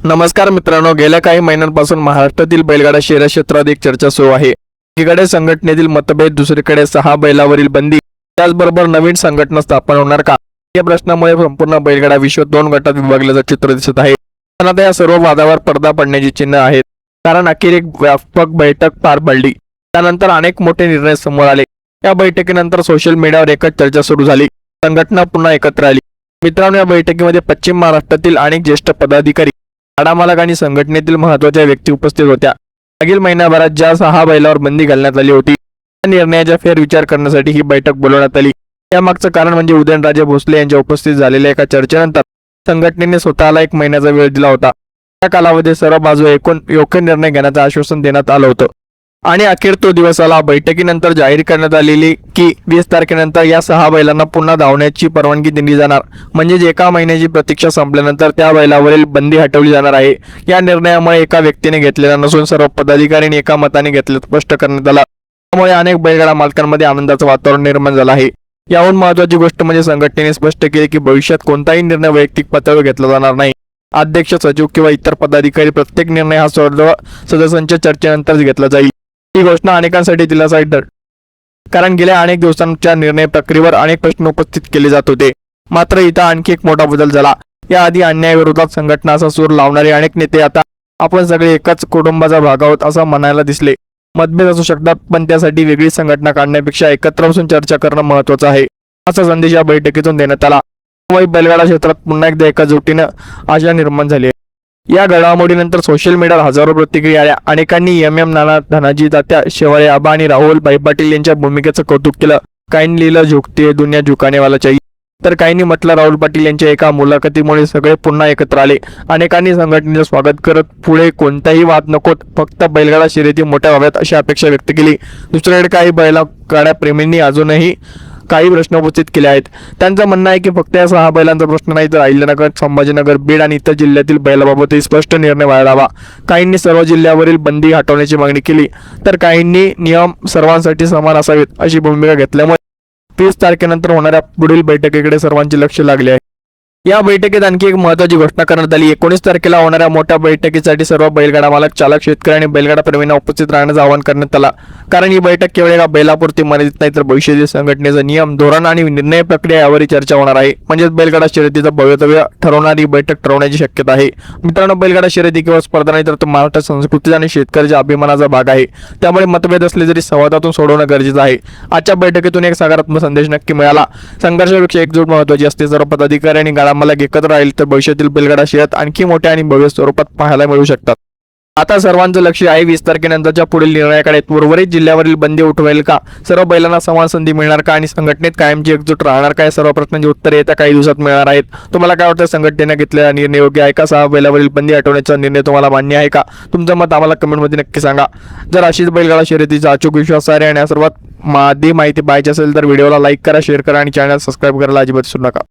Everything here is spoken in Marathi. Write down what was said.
नमस्कार मित्रांनो, गेल्या काही महिन्यांपासून महाराष्ट्रातील बैलगाडा शर्यत क्षेत्रात एक चर्चा सुरू आहे। एकीकडे संघटनेतील मतभेद, दुसरीकडे 6 बैलावरील बंदी, त्याचबरोबर नवीन संघटना स्थापन होणार का या प्रश्नामुळे संपूर्ण बैलगाडा विश्व 2 गटात विभागल्याचं चित्र दिसत आहे। पण आता या सर्व वादावर पडदा पडण्याची चिन्ह आहेत, कारण अखेर एक व्यापक बैठक पार पडली। त्यानंतर अनेक मोठे निर्णय समोर आले। या बैठकीनंतर सोशल मीडियावर एकच चर्चा सुरू झाली, संघटना पुन्हा एकत्र आली। मित्रांनो, या बैठकीमध्ये पश्चिम महाराष्ट्रातील अनेक ज्येष्ठ पदाधिकारी, गाडा मालक आणि संघटनेतील महत्त्वाच्या व्यक्ती उपस्थित होत्या। मागील महिन्याभरात ज्या 6 बैलावर बंदी घालण्यात आली होती, त्या निर्णयाचा फेरविचार करण्यासाठी ही बैठक बोलवण्यात आली। यामागचं कारण म्हणजे उदयनराजे भोसले यांच्या उपस्थित झालेल्या एका चर्चेनंतर संघटनेने स्वतःला 1 महिन्याचा वेळ दिला होता। त्या कालावधीत सर्व बाजू ऐकून योग्य निर्णय घेण्याचं आश्वासन देण्यात आलं होतं आणि अखेर तो दिवस आला। बैठकीनंतर जाहीर करण्यात आलेली की 20 तारखेनंतर या 6 बैलांना पुन्हा धावण्याची परवानगी दिली जाणार, म्हणजेच 1 महिन्याची प्रतीक्षा संपल्यानंतर त्या बैलावरील बंदी हटवली जाणार आहे। या निर्णयामुळे एका व्यक्तीने घेतलेला नसून सर्व पदाधिकाऱ्यांनी एका मताने घेतल्याचं स्पष्ट करण्यात आलं। त्यामुळे अनेक बैलगाडा मालकांमध्ये आनंदाचं वातावरण निर्माण झालं आहे। याहून महत्त्वाची गोष्ट म्हणजे संघटनेने स्पष्ट केले की भविष्यात कोणताही निर्णय वैयक्तिक पातळीवर घेतला जाणार नाही। अध्यक्ष, सचिव किंवा इतर पदाधिकारी, प्रत्येक निर्णय हा सर्व सदस्यांच्या चर्चेनंतरच घेतला जाईल। ही घोषणा अनेकांसाठी दिलासा ठरली, कारण गेल्या अनेक दिवसांच्या निर्णय प्रक्रियेवर अनेक प्रश्न उपस्थित केले जात होते। मात्र इथं आणखी एक मोठा बदल झाला। याआधी अन्यायाविरोधात संघटना असा सूर लावणारे अनेक नेते आता आपण सगळे एकाच कुटुंबाचा भाग आहोत असं म्हणायला दिसले। मतभेद असू शकतात, पण त्यासाठी वेगळी संघटना काढण्यापेक्षा एकत्र बसून चर्चा करणं महत्त्वाचं आहे, असा संदेश या बैठकीतून देण्यात आला। त्यामुळे बैलगाडा क्षेत्रात पुन्हा एकदा एकजुटीनं आशा निर्माण झाली आहे। या घडामोडीनंतर सोशल मीडियावर हजारो प्रतिक्रिया आल्या। अनेकांनी नाना, धनाजी तात्या, शेवाळे आबा आणि राहुल भाई पाटील यांच्या भूमिकेचं कौतुक केलं। काहींनी लिहिलं, झुकते दुनिया झुकाने वाला चाहिए, तर काहींनी म्हटलं राहुल पाटील यांच्या एका मुलाखतीमुळे सगळे पुन्हा एकत्र आले। अनेकांनी संघटनेचं स्वागत करत पुढे कोणताही वाद नकोत, फक्त बैलगाडा शर्यती मोठ्या व्हाव्यात अशी अपेक्षा व्यक्त केली। दुसरीकडे काही बैलगाडा प्रेमींनी अजूनही काही प्रश्न उपस्थित केले आहेत। त्यांचं म्हणणं आहे की फक्त या 6 बैलांचा प्रश्न नाही, तर अहिल्यानगर, संभाजीनगर, बीड आणि इतर जिल्ह्यातील बैलाबाबतही स्पष्ट निर्णय व्हायला हवा। काहींनी सर्व जिल्ह्यावरील बंदी हटवण्याची मागणी केली, तर काहींनी नियम सर्वांसाठी समान असावेत अशी भूमिका घेतल्यामुळे 20 तारखेनंतर होणाऱ्या पुढील बैठकीकडे सर्वांचे लक्ष लागले आहे। या बैठकीत आणखी एक महत्त्वाची घोषणा करण्यात आली। 19 तारखेला होणाऱ्या मोठ्या बैठकीसाठी सर्व बैलगाडा मालक, चालक, शेतकरी आणि बैलगाडा प्रेमींना उपस्थित राहण्याचं आवाहन करण्यात आलं, कारण ही बैठक केवळ एका बैलापुरती मर्यादित नाही, तर भविष्यातील संघटनेचं नियम, धोरण आणि निर्णय प्रक्रिया यावरही चर्चा होणार आहे। म्हणजेच बैलगाडा शर्यतीचं भवितव्य ठरवणारी बैठक ठरवण्याची शक्यता आहे। मित्रांनो, बैलगाडा शर्यती केवळ स्पर्धा नाही, तर तो महाराष्ट्र संस्कृतीचा आणि शेतकऱ्याच्या अभिमानाचा भाग आहे। त्यामुळे मतभेद असले तरी संवादातून सोडवणं गरजेचं आहे। आजच्या बैठकीतून एक सकारात्मक संदेश नक्की मिळाला। संघर्षापेक्षा एकजूट महत्त्वाची असते। सर्व पदाधिकारी आणि गाडा मालक एकत्र राहील तर भविष्यातील बैलगाडा शर्यत आणखी मोठ्या आणि भव्य स्वरूपात पाहायला मिळू शकतात। आता सर्वांचं लक्ष आहे 20 तारखेनंतरच्या पुढील निर्णयाकडे। उर्वरित जिल्ह्यावरील बंदी उठवेल का, सर्व बैलांना समान संधी मिळणार का आणि संघटनेत कायमची एकजूट राहणार का, या सर्व प्रश्नांची उत्तरे येत्या काही दिवसात मिळणार आहेत। तुम्हाला काय वाटतं, संघटनेने घेतलेला निर्णय योग्य आहे का? 6 बैलावरील बंदी हटवण्याचा निर्णय तुम्हाला मान्य आहे का? तुमचं मत आम्हाला कमेंटमध्ये नक्की सांगा। जर अशीच बैलगाडा शर्यतीचा अचूक, विश्वासार्ह आणि सर्वात आधी माहिती पाहिजे असेल तर व्हिडिओला लाईक करा, शेअर करा आणि चॅनल सबस्क्राईब करायला अजिबात विसरू नका।